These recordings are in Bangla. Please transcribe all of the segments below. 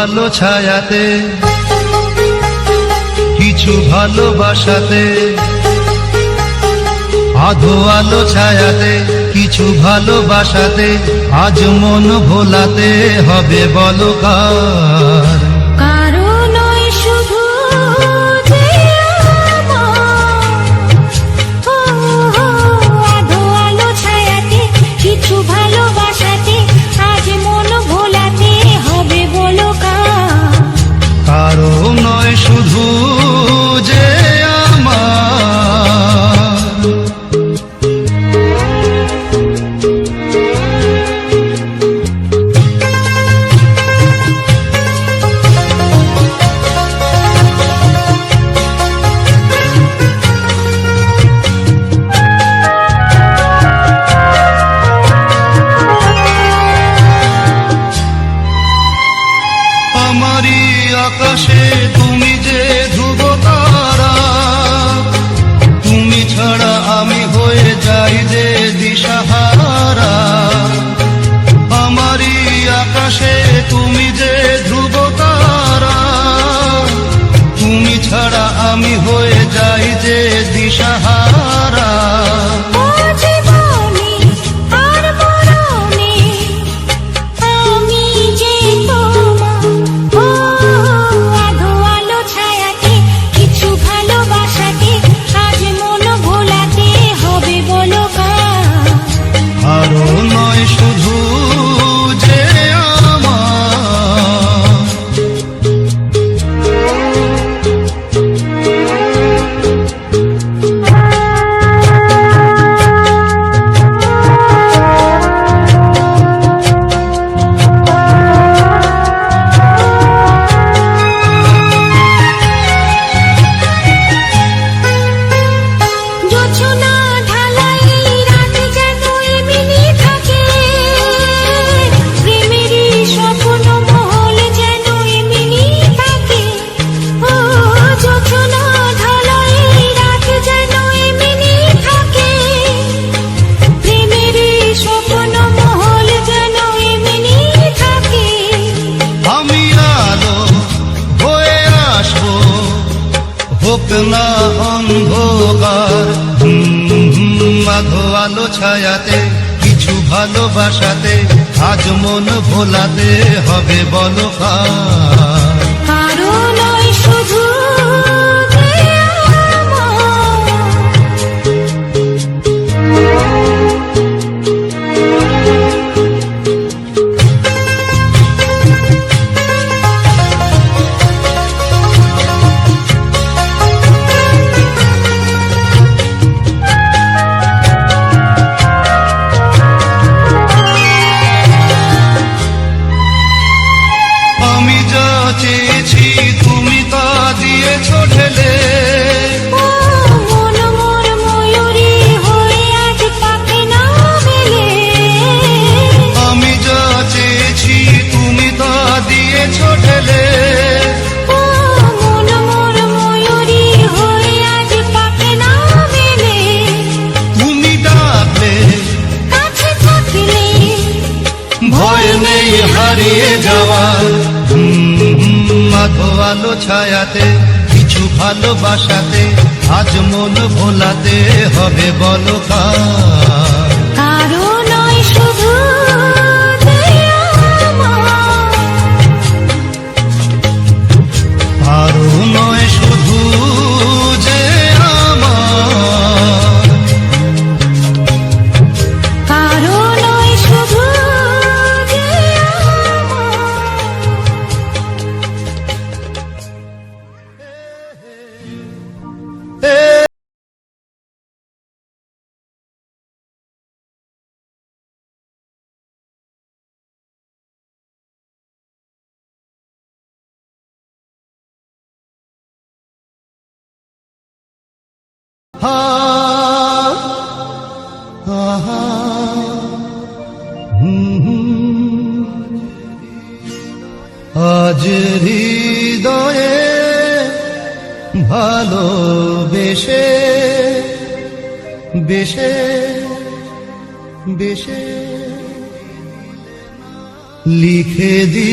আলো ছায়াতে, কিছু ভালোবাসাতে, আধো আলো ছায়াতে, কিছু ভালোবাসাতে, আজ মন ভোলাতে হবে বলো কার? কারো নয় শুধু যে আধো আলো ছায়াতে, কিছু ভালোবাসাতে, আজ মন ভোলাতে হবে বলো কার? কারো নয় শুধু যে আমারই আকাশে তুমি যে ধ্রুব তারা, তুমি ছাড়া আমি হয়ে যাই যে দিশাহারা। আমারই আকাশে তুমি যে ধ্রুব তারা, তুমি ছাড়া আমি হয়ে যাই যে দিশাহারা। আরো নয় শুধু যে হোক না অন্ধকার, আধো আলো ছায়াতে, কিছু ভালোবাসাতে, আজ মন ভোলাতে হবে বলো কার? কারো নয় শুধু চেয়েছি তুমি তা দিয়েছ ঢেলে। মন মোর ময়ূরী হয়ে আজ পাখি না মেলে। আমি যা চেয়েছি তুমি তা দিয়েছ ঢেলে। মন মোর ময়ূরী হয়ে আজ পাখি না মেলে। তুমি ডাকলে কাছে থাকলে ভয় নেই হারিয়ে যাওয়ার। আধো আলো ছায়াতে, কিছু ভালোবাসাতে, আজ মন ভোলাতে হবে বলো কার? কারো নয় শুধু কারো নয় শুধু যে আমার, কারো নয় শুধু আজ হৃদয়ে ভালোবেসে বেশে বেশে লিখে দি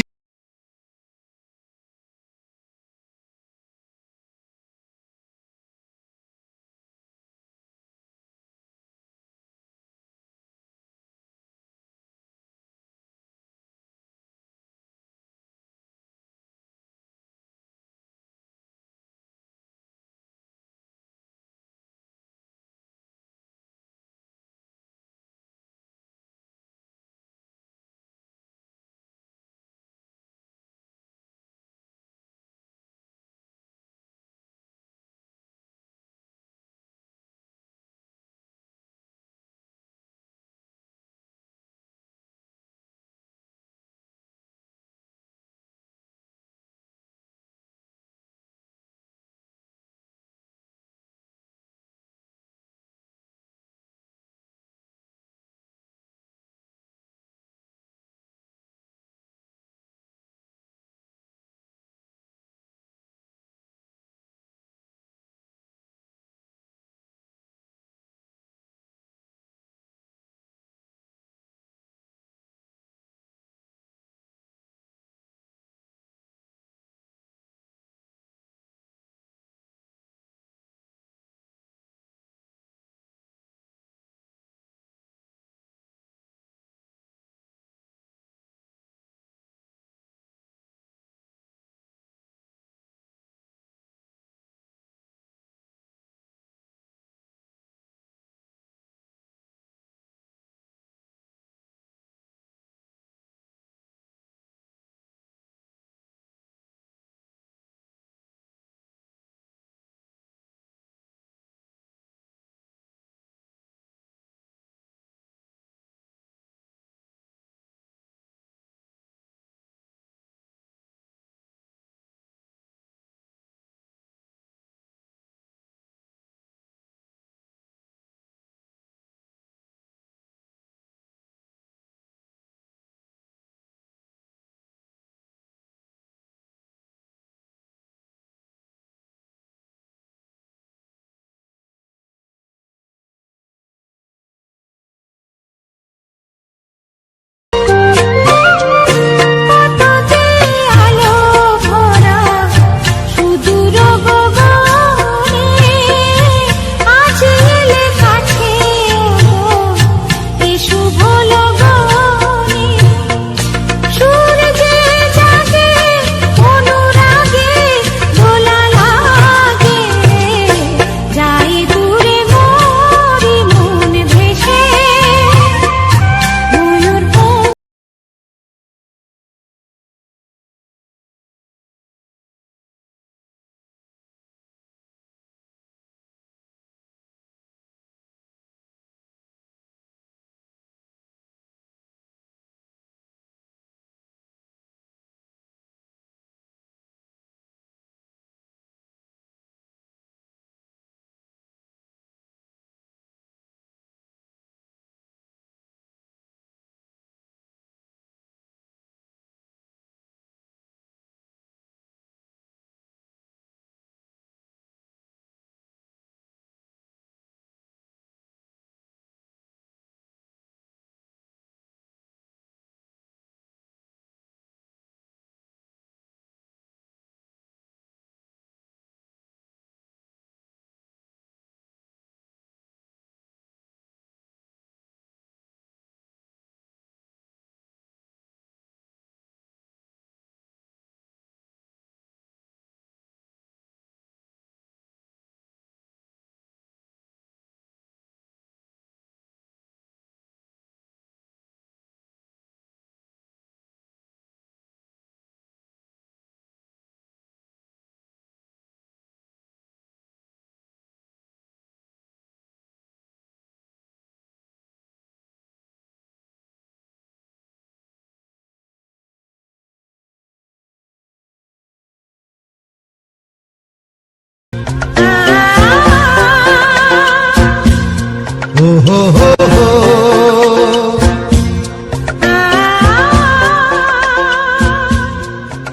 হো হো হো হো।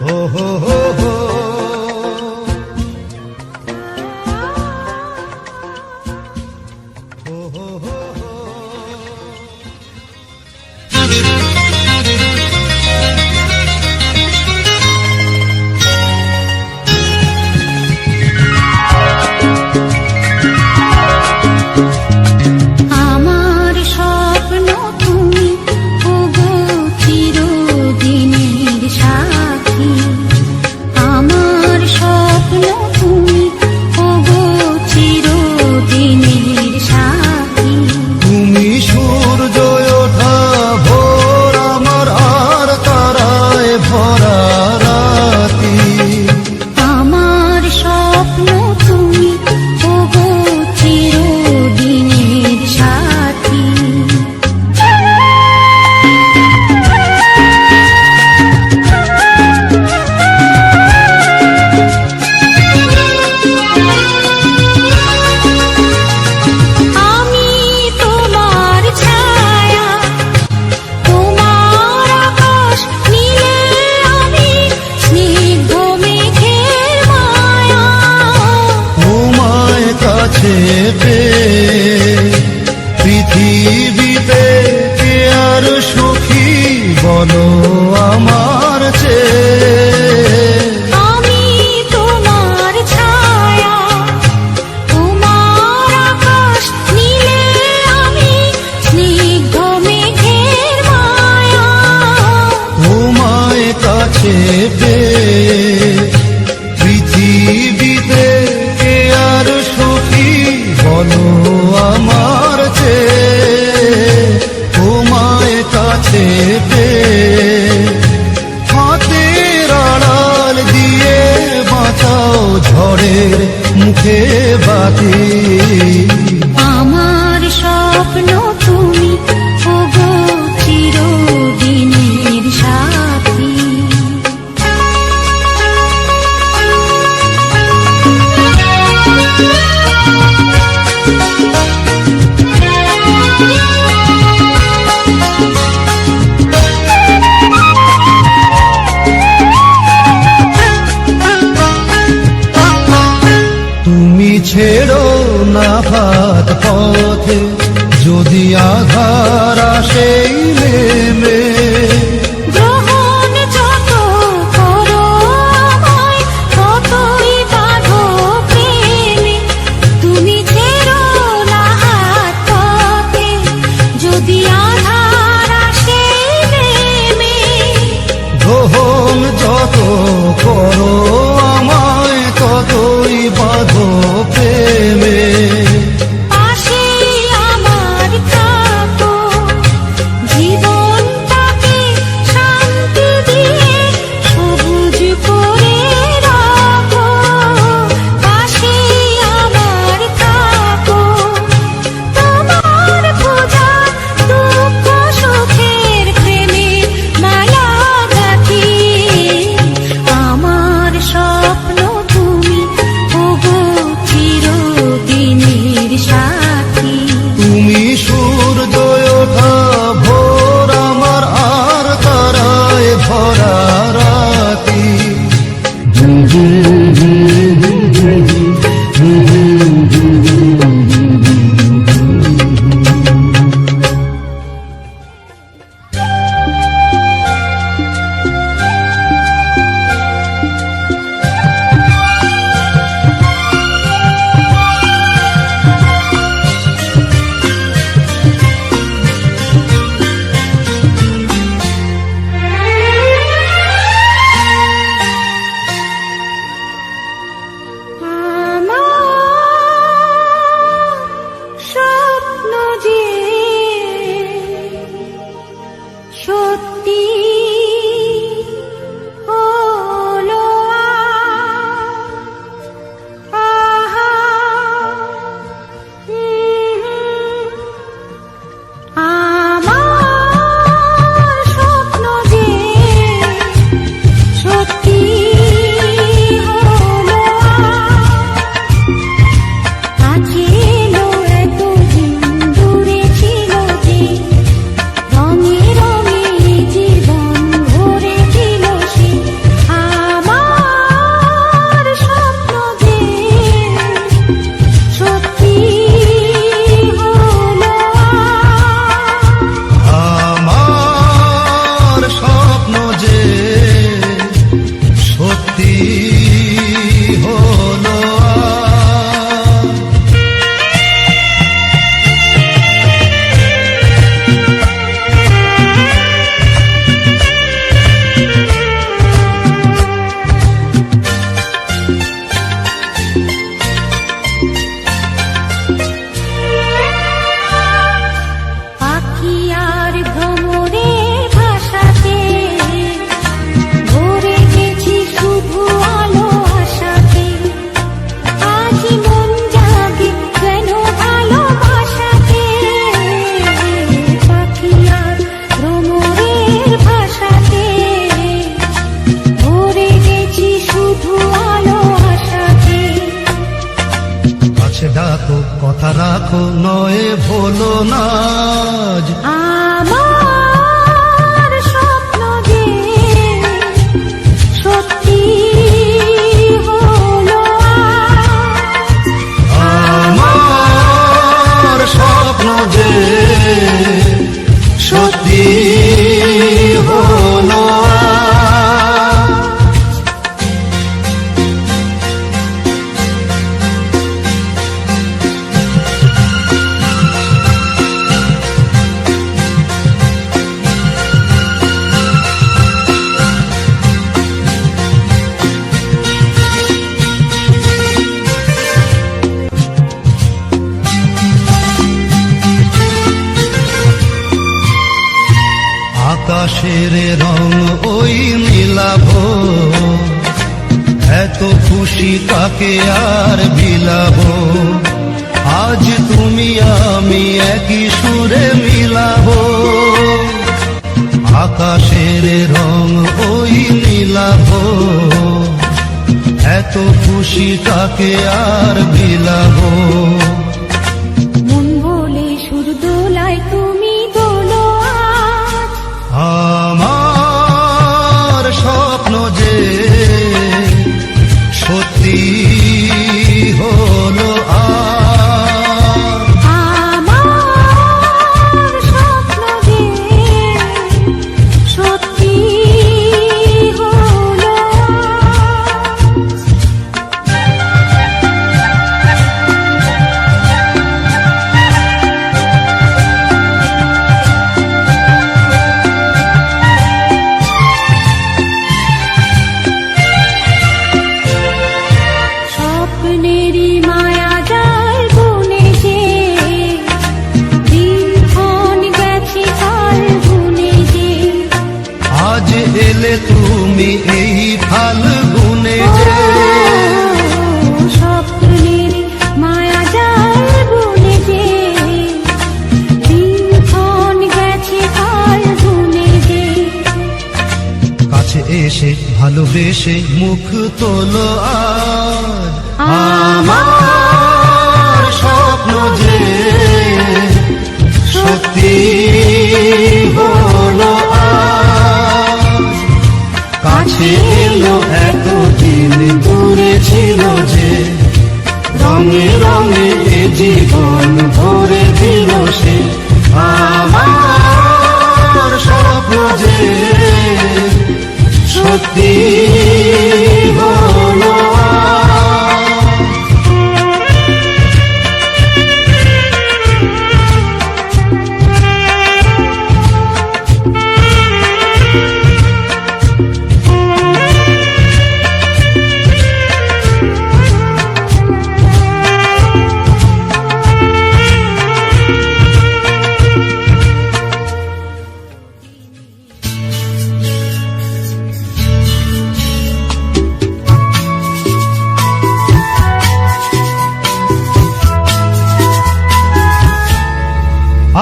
হো হো হো হো। হো হো হো হো। আমার স্বপ্ন তুমি ওগো চিরদিনের সাথী। আমার স্বপ্ন তুমি ওগো চিরদিনের সাথী। তুমি সূর্য ওঠা ভোর আমার আর তারায় ভরা রাতি। আমার স্বপ্ন তুমি ওগো চিরদিনের সাথী। আমি তোমার ছায়া, তোমার আকাশ নীলে আমি স্নিগ্ধ মেঘের মায়া। তোমায় কাছে পেয়ে পৃথিবীতে কে আর সুখী বলো আমার চেয়ে। আমি তোমার ছায়া, তোমার আকাশ নীলে আমি স্নিগ্ধ মেঘের মায়া। তোমায় কাছে পেয়ে পৃথিবীতে কে আর সুখী বলো আমার চেয়ে। তোমায় কাছে পেয়ে হাতের আড়াল দিয়ে বাঁচাও ঝড়ের মুখে বাতি। আমার স্বপ্ন তুমি ওগো চিরদিনের সাথী। তুমি ছেড়ো না হাত পথে যদি আধার আসেই নেমে। গ্রহণ যত করো আমায় ততই বাঁধো প্রেমে। তুমি ছেড়ো না হাত পথে যদি আধার আসে নেমে। গ্রহণ যত করো আমায় ততই বাঁধো প্রেমে। পাশে আমার থাকো, জীবনটাকে শান্তি দিয়ে সবুজ করে রাখো। পাশে আমার থাকো, তোমার খোঁজা দুঃখ সুখের প্রেমে মালা গাঁথি। আমার স্বপ্ন তুমি ওগো চিরদিনের সাথী। তুমি সূর্য ওঠা ভোর আমার আর তারায় ভরা রাতি। রাখো নয় ভোলো না আজ। আমার স্বপ্ন যে সত্যি হলো আজ। আমার স্বপ্ন যে সত্যি হলো আজ। আকাশের রং ওই মিলাবো, এত খুশি কাকে আর বিলাবো। আজ তুমি আমি একই সুরে মিলাবো। আকাশের রং ওই মিলাবো, এত খুশি কাকে আর বিলাবো। মন বলে সুর দোলায় তুমি দোলো আজ। আমার স্বপ্ন যে সত্যি হলো আজ। আমার স্বপ্ন যে সত্যি হলো আজ। স্বপ্নেরই মায়া জাল বুনে যে দিনক্ষণ গেছে কাল বুনে যে। আজ এলে তুমি এই ফাল্গুনে যে। স্বপ্নের মায়া জাল বুনে যে দিনক্ষণ গেছে কাল বুনে যে। কাছে এসে ভালোবেসে মুখ তোলো আজ। আমার স্বপ্ন যে সত্যি হলো আজ। কাছে এলো এতদিন দূরে ছিল যে, রঙে রঙে এ জীবন ভরে দিল সে। আমার স্বপ্ন যে সত্যি হলো আজ।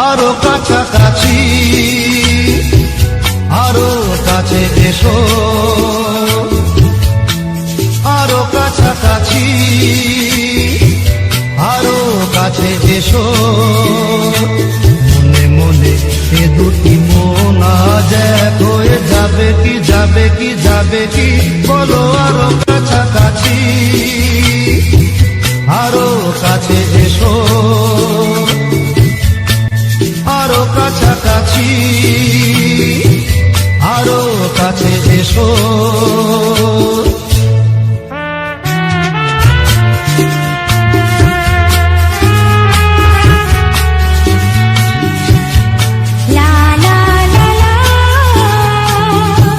আরো কাছাকাছি, আরো কাছে এসো, আরো কাছাকাছি, আরো কাছে এসো। মনে মনে এ দুটি মন আজ এক হয়ে যাবে কি যাবে কি যাবে কি, বলো আরো কাছাকাছি, আরো কাছে এসো, আরো কাছাকাছি, আরো কাছে এসো। লা লা লা লা আহা।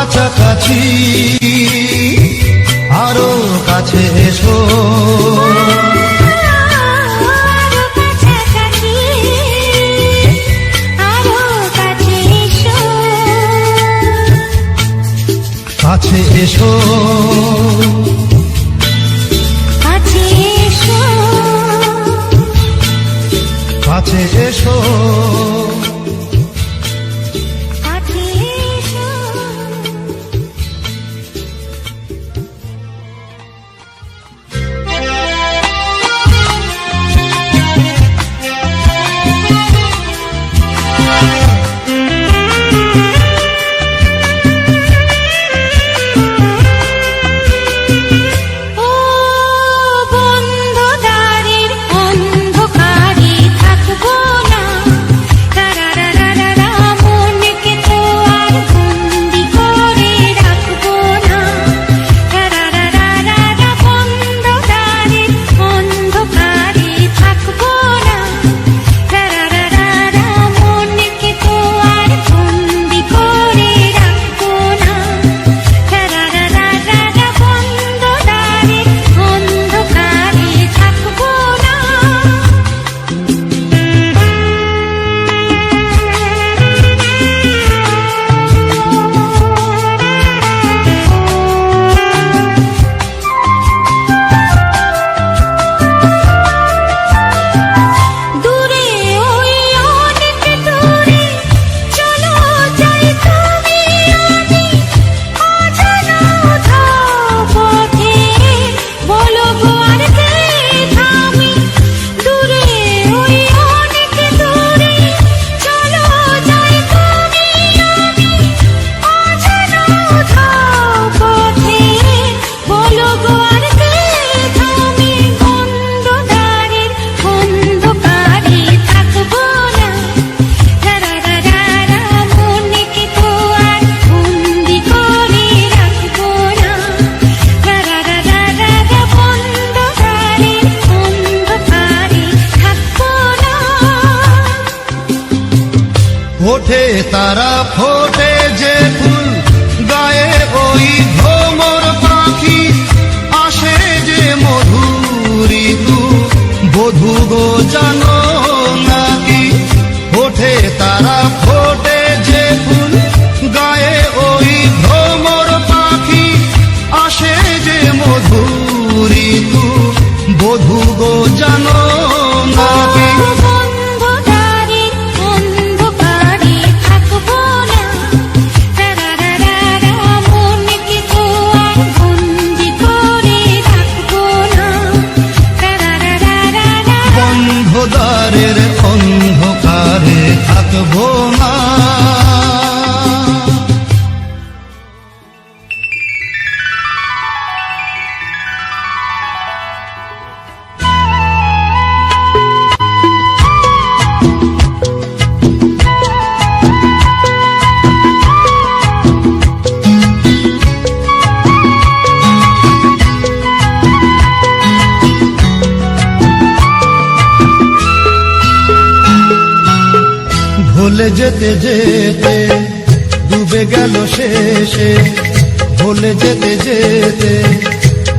কাছাকাছি, আরো কাছে এসো, আরো কাছাকাছি, আরো কাছে এসো, কাছে এসো, কাছে এসো, কাছে এসো। কাছে এসো। ও বন্ধ দ্বারের অন্ধকারে থাকবো না, রারারারারা মনকে তো আর বন্দি করে রাখবো না, রারারারারা বন্ধ দ্বারের অন্ধকারে থাকবো না, রারারারারা মনকে তো আর বন্দি করে রাখবো না, রারারারারা বন্ধ দ্বারের অন্ধকারে থাকবো না। দূরে ওই অনেক দূরে চলো যাই তুমি আমি, অজানা পথে বলো গো আর কে থামি। দূরে ওই অনেক দূরে চলো যাই তুমি আমি, অজানা পথে বলো গো আর কে থামি। বন্ধ দ্বারের অন্ধকারে থাকবো না, রারারারারা মনকে তো আর বন্দি করে রাখবো না, রারারারারা বন্ধ দ্বারের অন্ধকারে থাকবো না। ওঠে তারা ফোটে যে ফুল, গায়ে ওই ভ্রমর পাখি, আসে যে মধুর ঋতু, বধূ গো জানো নাকি। ওঠে তারা ফোটে যে ফুল, গায়ে ওই ভ্রমর পাখি, আসে যে মধুর ঋতু, বধূ গো জানো নাকি। বন্ধ দ্বারের অন্ধকারে থাকবো না, রারারারারা মনকে তো আর বন্দি করে রাখবো না, রারারারারা বন্ধ দ্বারের অন্ধকারে থাকবো না। ভুলে যেতে যেতে ডুবে গেল শেষে, ভুলে যেতে যেতে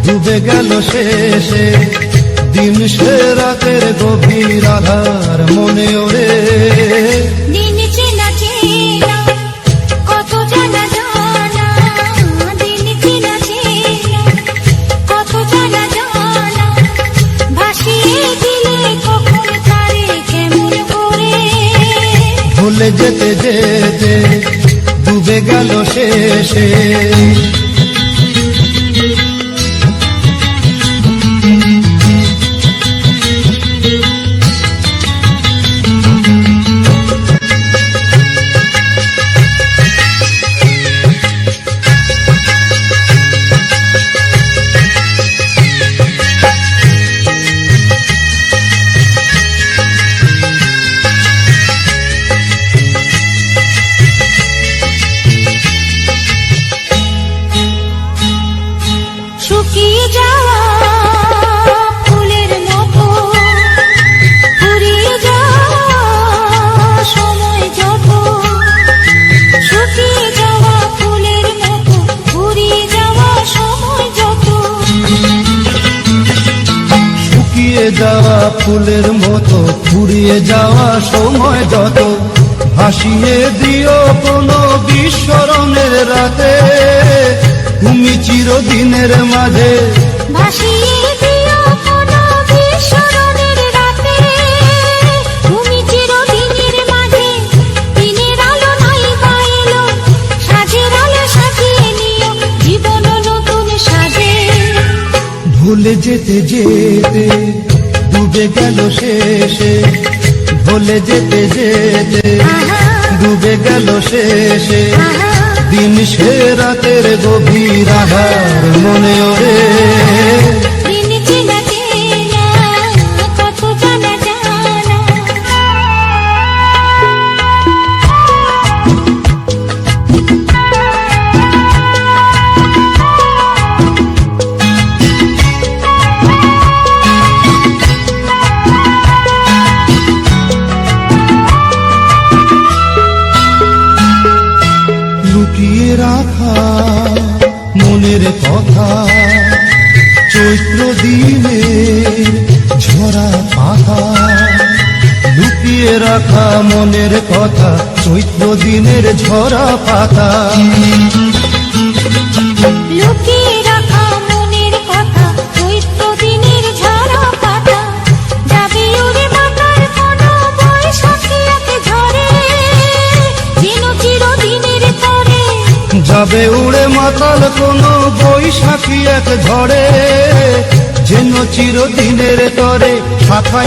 ডুবে গেল শেষে, দিন সে রাতের গভীর আধার মনে ওরে। দিন চেনা চেনা কত জানা জানা, দিন চেনা চেনা কত জানা জানা, ভাসিয়ে দিলে কখন তারে কেমন করে। ভুলে যেতে যেতে ডুবে গেল শেষে। ফুরিয়ে যাওয়া সময় যত ভাসিয়ে দিও কোনো বিস্মরণের রাতে, তুমি চিরদিনের মাঝে ভাসিয়ে দিও কোনো বিস্মরণের রাতে, তুমি চিরদিনের মাঝে। দিনের আলো নাই বা এলো, সাঁঝের আলো সাজিয়ে নিও জীবন নতুন সাজে। ভুলে যেতে যেতে ডুবে গেল শেষে, ভুলে যেতে যেতে ডুবে গেল শেষে, দিন সে রাতের গভীর আধার মনে ওরে। দিন চেনা চেনা কত জানা জানা, লুকিয়ে রাখা মনের কথা, চৈত্র দিনে ঝরা পাতা। লুকিয়ে রাখা মনের কথা, চৈত্র দিনের ঝরা পাতা। লুকিয়ে রাখা মনের কথা, চৈত্র দিনের ঝরা পাতা। যাবে উড়ে মাথার কোনো বৈশাখী এক ঝড়ে, যেন চিরদিনের তরে। যাবে উড়ে মাতাল কোনো বৈশাখী এক ঝড়ে, যেন চিরদিনের তরে। শাখায়